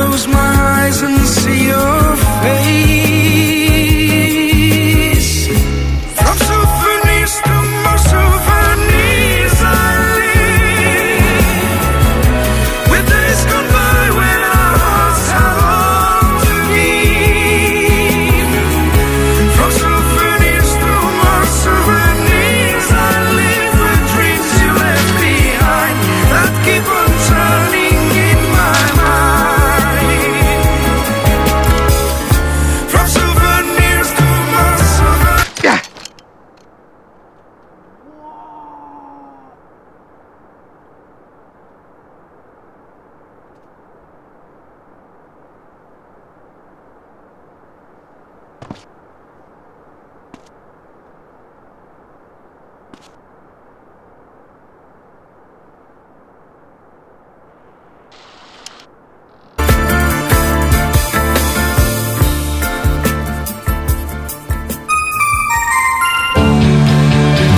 close my eyes and see your face. From souvenirs to more souvenirs I live, with days gone by when our hearts have all to give. From souvenirs to more souvenirs I live, with dreams you left behind that keep on turning in my mind. From souvenirs to more souvenirs. Yeah.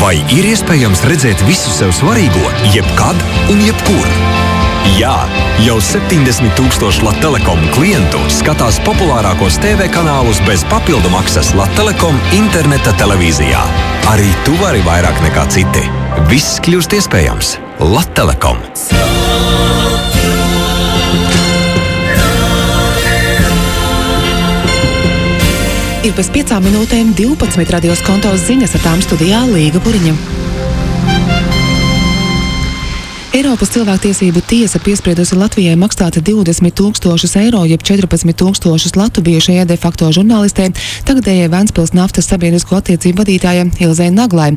Vai ir iespējams redzēt visu sev svarīgo, jebkad un jebkur? Jā, jau 70,000 Latelekom klientu skatās populārākos TV kanālus bez papildu maksas Latelekom interneta televīzijā. Arī tu vari vairāk nekā citi. Viss kļūst iespējams. Latelekom. Ir pēc 5 minūtēm 12 radios kontos ziņas, ar tām studijā Līga Puriņa. Eiropas cilvēktiesību tiesa piespriedusi Latvijai maksāt 20,000 eiro, jeb 14,000 latu bijušajai de facto žurnālistei, tagadējai Ventspils naftas sabiedrisko attiecību vadītājai Ilzei Naglai